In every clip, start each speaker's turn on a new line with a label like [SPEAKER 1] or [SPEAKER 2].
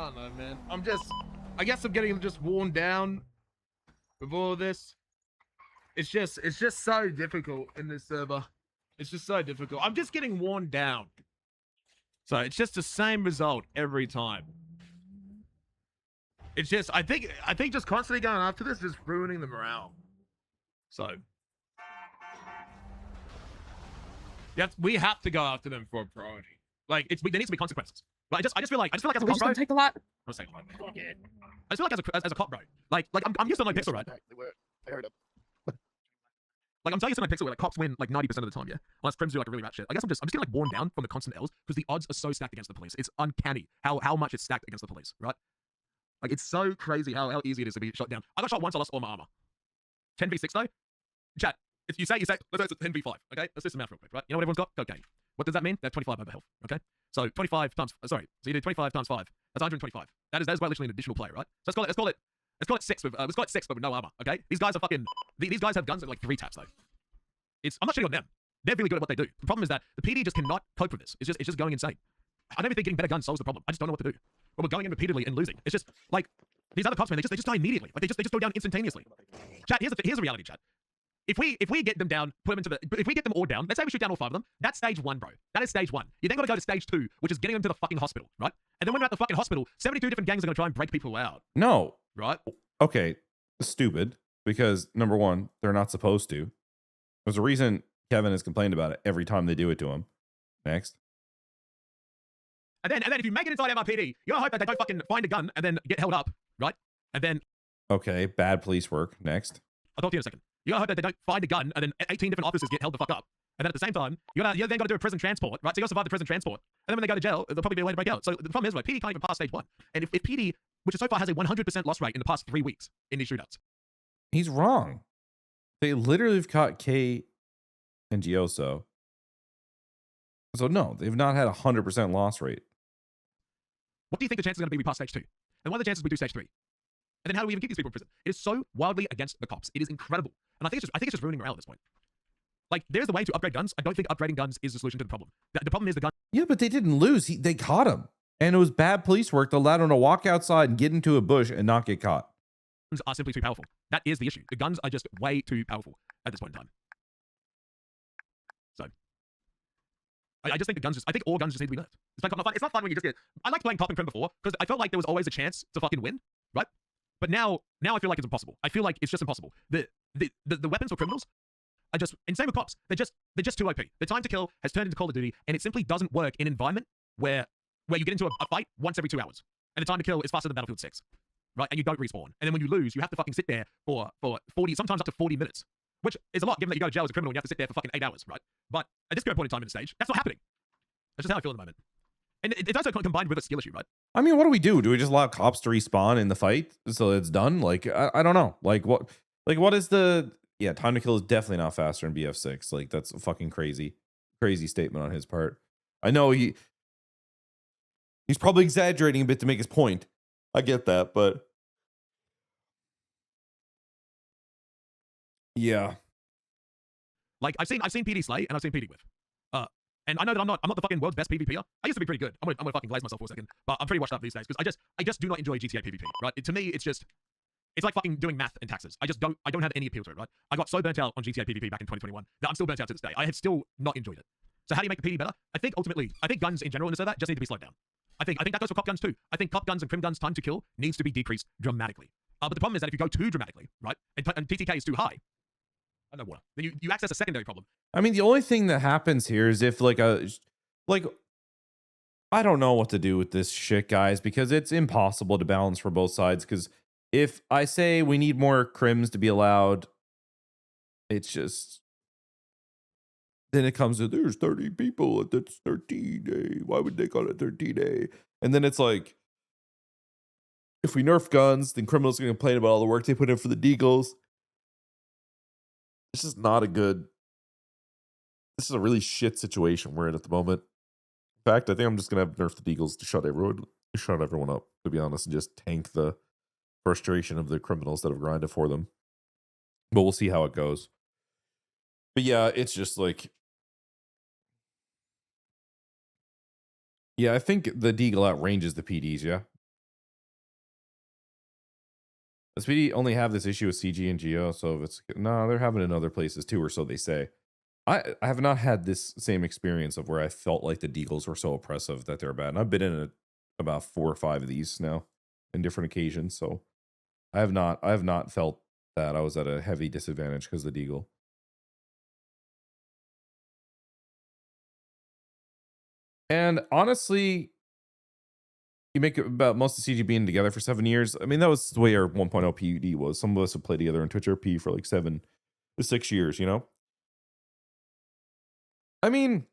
[SPEAKER 1] don't know, man. I guess I'm getting just worn down with all of this. It's just so difficult in this server. It's just so difficult. I'm just getting worn down. So it's just the same result every time. It's just, I think just constantly going after this is ruining the morale. So, yeah, we have to go after them for a priority. Like, there needs to be consequences. But I just feel like as a cop, bro.
[SPEAKER 2] Take the lot.
[SPEAKER 1] I just feel like as a cop, bro. Like I'm used to like Pixel, right? Like I'm so used to like Pixel, where like cops win like 90% of the time, yeah. Unless crims do like a really bad shit. I guess I'm just getting like worn down from the constant L's because the odds are so stacked against the police. It's uncanny how much it's stacked against the police, right? Like it's so crazy how easy it is to be shot down. I got shot once, I lost all my armor. 10v6 though. Chat. If you say, let's say it's 10v5, okay? Let's do some math real quick, right? You know what everyone's got? Cocaine. What does that mean? They have 25 over health, okay? So 25 times, so you do 25 times 5. That's 125. That is quite literally an additional play, right? So let's call it 6 with no armor, okay? These guys are fucking, these guys have guns at like 3 taps though. I'm not shitting on them. They're really good at what they do. The problem is that the PD just cannot cope with this. It's just going insane. I don't even think getting better guns solves the problem. I just don't know what to do. But we're going in repeatedly and losing. It's just like these other cops, man, they just die immediately. Like they just go down instantaneously. Chat, here's the reality, chat. If we get them down, if we get them all down, let's say we shoot down all 5 of them, that's stage 1, bro. That is stage 1. You then gotta go to stage 2, which is getting them to the fucking hospital, right? And then when we're at the fucking hospital, 72 different gangs are gonna try and break people out.
[SPEAKER 3] No.
[SPEAKER 1] Right?
[SPEAKER 3] Okay. Stupid. Because number 1, they're not supposed to. There's a reason Kevin has complained about it every time they do it to him. Next.
[SPEAKER 1] And then if you make it inside MRPD, you gotta hope that they don't fucking find a gun and then get held up, right? And then
[SPEAKER 3] okay, bad police work. Next.
[SPEAKER 1] I'll talk to you in a second. You gotta hope that they don't find a gun and then 18 different officers get held the fuck up. And then at the same time, you then gotta do a prison transport, right? So you gotta survive the prison transport. And then when they go to jail, there'll probably be a way to break out. So the problem is, right, PD can't even pass stage 1. And if PD, which so far has a 100% loss rate in the past 3 weeks in these shootouts.
[SPEAKER 3] He's wrong. They literally have caught K and Gioso. So no, they've not had a 100% loss rate.
[SPEAKER 1] What do you think the chances are going to be we pass stage 2? And what are the chances we do stage 3? And then how do we even keep these people in prison? It is so wildly against the cops. It is incredible. And I think it's just ruining morale at this point. Like, there's the way to upgrade guns. I don't think upgrading guns is the solution to the problem. The problem is the gun.
[SPEAKER 3] Yeah, but they didn't lose. They caught him. And it was bad police work that allowed him to walk outside and get into a bush and not get caught.
[SPEAKER 1] Guns are simply too powerful. That is the issue. The guns are just way too powerful at this point in time. So I just think I think all guns just need to be nerfed. It's not fun when you just get. I liked playing cop and crim before because I felt like there was always a chance to fucking win, right? But now I feel like it's impossible. I feel like it's just impossible. The weapons for criminals are just, and same with cops. They're just too OP. The time to kill has turned into Call of Duty, and it simply doesn't work in an environment where you get into a fight once every 2 hours, and the time to kill is faster than Battlefield 6, right? And you don't respawn, and then when you lose, you have to fucking sit there for 40, sometimes up to 40 minutes. Which is a lot, given that you go to jail as a criminal and you have to sit there for fucking 8 hours, right? But at this current point in time in the stage, that's not happening. That's just how I feel at the moment. And it's also combined with a skill issue, right?
[SPEAKER 3] I mean, what do we do? Do we just allow cops to respawn in the fight so it's done? Like, I don't know. Like, what is the... Yeah, time to kill is definitely not faster in BF6. Like, that's a fucking crazy statement on his part. I know he's probably exaggerating a bit to make his point. I get that, but... Yeah.
[SPEAKER 1] Like I've seen PD slay and I've seen PD whiff. And I know that I'm not the fucking world's best PvPer. I used to be pretty good. I'm gonna fucking glaze myself for a second, but I'm pretty washed up these days because I just do not enjoy GTA PvP, right? To me, it's like fucking doing math and taxes. I don't have any appeal to it, right? I got so burnt out on GTA PvP back in 2021 that I'm still burnt out to this day. I have still not enjoyed it. So how do you make the PD better? I think guns in general in the server just need to be slowed down. I think that goes for cop guns too. I think cop guns and crim guns time to kill needs to be decreased dramatically. But the problem is that if you go too dramatically, right, and TTK is too high, I don't know, then you access a secondary problem.
[SPEAKER 3] I mean, the only thing that happens here is if I don't know what to do with this shit, guys, because it's impossible to balance for both sides. Because if I say we need more crims to be allowed, it's just, then it comes to there's 30 people at that's 13A. Why would they call it 13A? And then it's like, if we nerf guns, then criminals are going to complain about all the work they put in for the deagles. This is not a good... This is a really shit situation we're in at the moment. In fact, I think I'm just going to have nerf the deagles to shut everyone up, to be honest, and just tank the frustration of the criminals that have grinded for them. But we'll see how it goes. But yeah, it's just like... Yeah, I think the deagle outranges the PDs, yeah? SPD only have this issue with CG and Geo, so if it's no, they're having it in other places too, or so they say. I have not had this same experience of where I felt like the Deagles were so oppressive that they're bad. And I've been in about 4 or 5 of these now in different occasions, so I have not felt that I was at a heavy disadvantage because of the Deagle. And honestly, you make it about most of CG being together for 7 years. I mean, that was the way our 1.0 PUD was. Some of us have played together in Twitch RP for like 7 to 6 years, you know? I mean,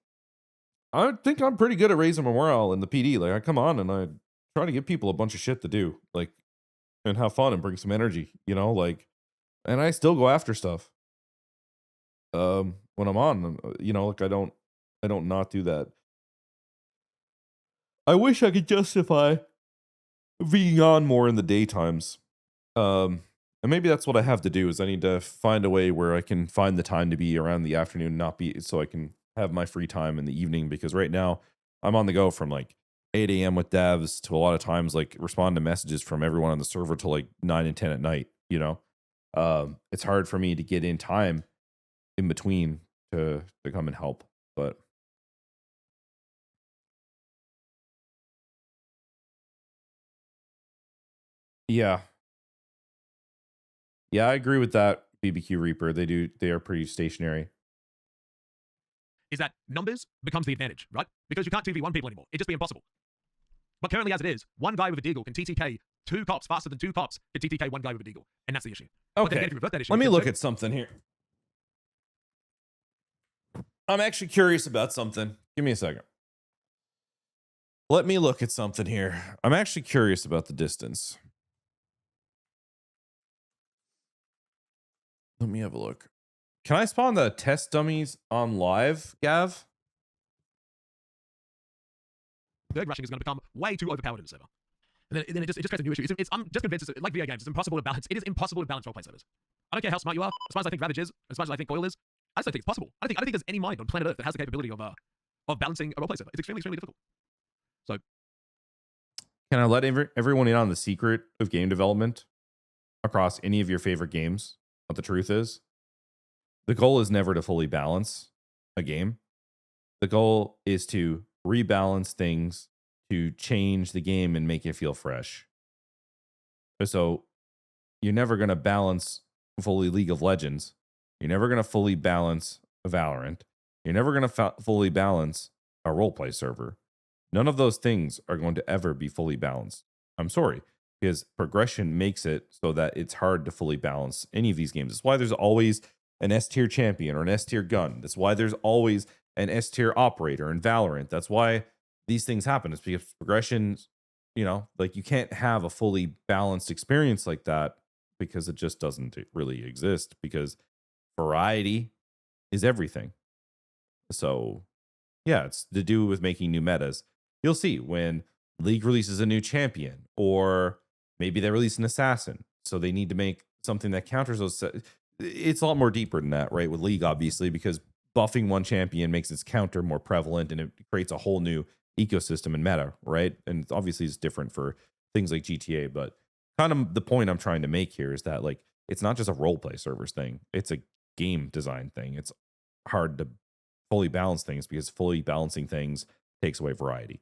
[SPEAKER 3] I think I'm pretty good at raising morale in the PD. Like, I come on and I try to give people a bunch of shit to do, like, and have fun and bring some energy, you know? Like, and I still go after stuff. When I'm on, you know, like I don't not do that. I wish I could justify being on more in the daytimes. And maybe that's what I have to do is I need to find a way where I can find the time to be around the afternoon, not be so I can have my free time in the evening, because right now I'm on the go from like 8 a.m. with devs to a lot of times like respond to messages from everyone on the server till like 9 and 10 at night, you know? It's hard for me to get in time in between to come and help, but yeah. Yeah, I agree with that, BBQ Reaper. They are pretty stationary.
[SPEAKER 1] Is that numbers becomes the advantage, right? Because you can't 2v1 people anymore. It'd just be impossible. But currently, as it is, one guy with a Deagle can TTK 2 cops faster than 2 cops can TTK 1 guy with a Deagle. And that's the issue.
[SPEAKER 3] Okay.
[SPEAKER 1] But then again, if you revert that issue,
[SPEAKER 3] let me look at something here. I'm actually curious about something. Give me a second. Let me look at something here. I'm actually curious about the distance. Let me have a look. Can I spawn the test dummies on live, Gav?
[SPEAKER 1] Berg rushing is going to become way too overpowered in the server. And then it just creates a new issue. I'm just convinced it's like video games. It's impossible to balance. It is impossible to balance roleplay servers. I don't care how smart you are. As far as I think Ravage is, as far as I think Boyle is, I just don't think it's possible. I don't think there's any mind on planet Earth that has the capability of balancing a roleplay server. It's extremely, extremely difficult. So,
[SPEAKER 3] can I let everyone in on the secret of game development across any of your favorite games? What the truth is, the goal is never to fully balance a game. The goal is to rebalance things to change the game and make it feel fresh. So you're never going to balance fully League of Legends. You're never going to fully balance Valorant. You're never going to fully balance a roleplay server. None of those things are going to ever be fully balanced. I'm sorry, because progression makes it so that it's hard to fully balance any of these games. That's why there's always an S-tier champion or an S-tier gun. That's why there's always an S-tier operator in Valorant. That's why these things happen. It's because progression, you know, like you can't have a fully balanced experience like that because it just doesn't really exist, because variety is everything. So yeah, it's to do with making new metas. You'll see when League releases a new champion, or maybe they release an assassin, so they need to make something that counters those. It's a lot more deeper than that, right? With League, obviously, because buffing one champion makes its counter more prevalent and it creates a whole new ecosystem and meta, right? And obviously it's different for things like GTA, but kind of the point I'm trying to make here is that like it's not just a roleplay servers thing, it's a game design thing. It's hard to fully balance things because fully balancing things takes away variety.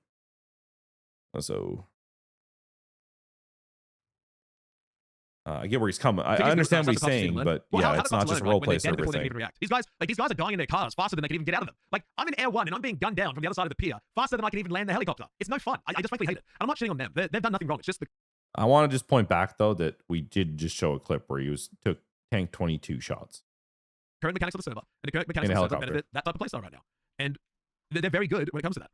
[SPEAKER 3] So I get where he's coming. I understand what he's saying, but yeah, it's not just a roleplay server thing.
[SPEAKER 1] These guys are dying in their cars faster than they can even get out of them. Like, I'm in Air 1 and I'm being gunned down from the other side of the pier faster than I can even land the helicopter. It's no fun. I just frankly hate it. And I'm not shitting on them. They've done nothing wrong. It's just
[SPEAKER 3] I want to just point back though that we did just show a clip where he took tank 22 shots.
[SPEAKER 1] Current mechanics of the server and the current mechanics of the server benefit that type of playstyle right now, and they're very good when it comes to that.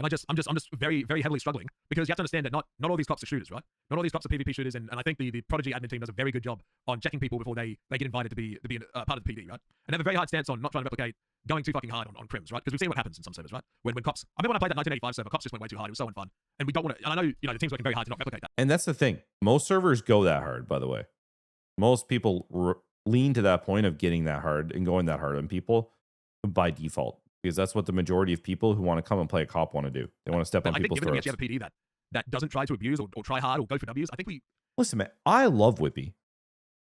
[SPEAKER 1] And I'm just very, very heavily struggling because you have to understand that not all these cops are shooters, right? Not all these cops are PvP shooters, and I think the Prodigy admin team does a very good job on checking people before they get invited to be part of the PD, right? And they have a very hard stance on not trying to replicate going too fucking hard on crims, right? Because we've seen what happens in some servers, right? When cops, I remember when I played that 1985 server, cops just went way too hard. It was so unfun, and we don't want to. And I know the team's working very hard to not replicate that.
[SPEAKER 3] And that's the thing. Most servers go that hard, by the way. Most people lean to that point of getting that hard and going that hard on people by default, because that's what the majority of people who want to come and play a cop want to do. They want to step on people's throats.
[SPEAKER 1] I think given that we actually have a PD that doesn't try to abuse or try hard or go for Ws, I think we
[SPEAKER 3] Listen, man, I love Whippy.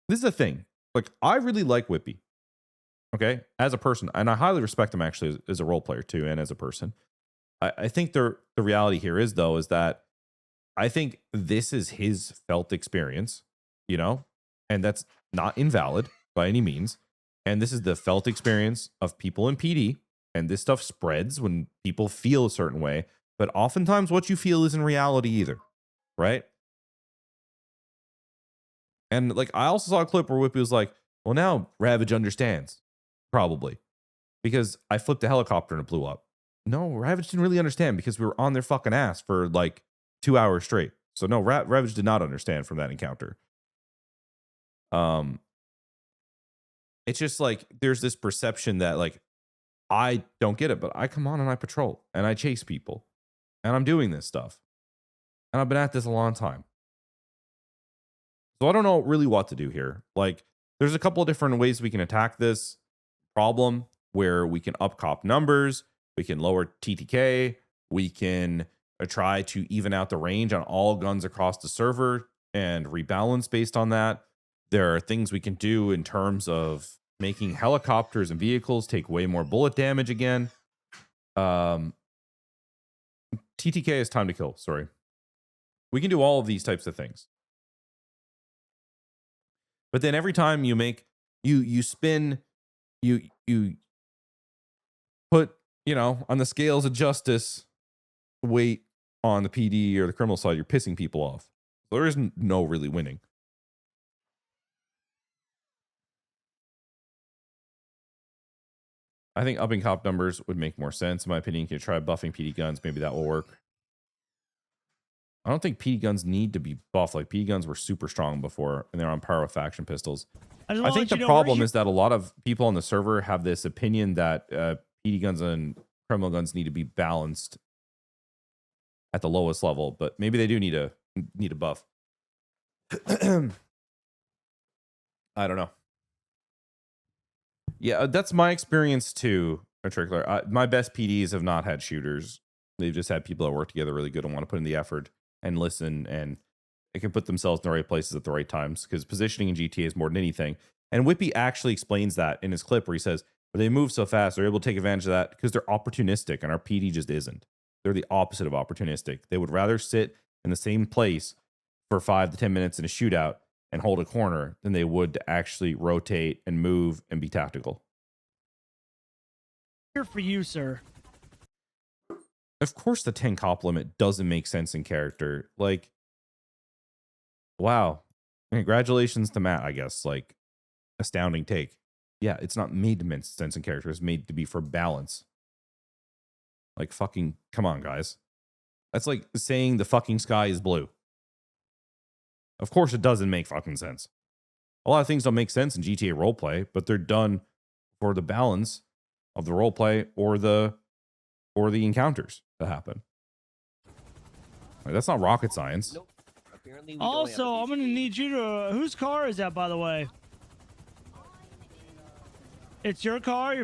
[SPEAKER 3] This is the thing. Like, I really like Whippy. Okay, as a person, and I highly respect him actually as a role player too, and as a person. I think the reality here is though is that I think this is his felt experience, you know, and that's not invalid by any means. And this is the felt experience of people in PD, and this stuff spreads when people feel a certain way. But oftentimes, what you feel isn't reality either, right? And like, I also saw a clip where Whippy was like, "Well, now Ravage understands." Probably because I flipped a helicopter and it blew up. No, Ravage didn't really understand because we were on their fucking ass for like 2 hours straight. So no, Ravage did not understand from that encounter. It's just like there's this perception that like I don't get it, but I come on and I patrol and I chase people and I'm doing this stuff and I've been at this a long time. So I don't know really what to do here. Like, there's a couple of different ways we can attack this problem where we can up cop numbers, we can lower TTK, we can try to even out the range on all guns across the server and rebalance based on that. There are things we can do in terms of making helicopters and vehicles take way more bullet damage again. TTK is time to kill, sorry. We can do all of these types of things. But then every time you make, you spin, you put, you know, on the scales of justice, weight on the PD or the criminal side, you're pissing people off. There isn't no really winning. I think upping cop numbers would make more sense. In my opinion, you can try buffing PD guns. Maybe that will work. I don't think PD guns need to be buffed. Like, PD guns were super strong before, and they're on par with faction pistols. I think the problem is that a lot of people on the server have this opinion that PD guns and criminal guns need to be balanced at the lowest level, but maybe they do need a buff. I don't know. Yeah, that's my experience too, Trickler. My best PDs have not had shooters. They've just had people that work together really good and want to put in the effort and listen, and they can put themselves in the right places at the right times, because positioning in GTA is more than anything. And Whippy actually explains that in his clip where he says, they move so fast, they're able to take advantage of that because they're opportunistic, and our PD just isn't. They're the opposite of opportunistic. They would rather sit in the same place for 5 to 10 minutes in a shootout and hold a corner than they would to actually rotate and move and be tactical.
[SPEAKER 2] Here for you, sir.
[SPEAKER 3] Of course, the 10 cop limit doesn't make sense in character. Like, wow. Congratulations to Matt, I guess. Like, astounding take. Yeah, it's not made to make sense in character. It's made to be for balance. Like, fucking, come on, guys. That's like saying the fucking sky is blue. Of course, it doesn't make fucking sense. A lot of things don't make sense in GTA roleplay, but they're done for the balance of the roleplay or the encounters that happen. Like, that's not rocket science.
[SPEAKER 4] Nope. Apparently we
[SPEAKER 2] Also, I'm going to need you to... whose car is that, by the way? It's your car?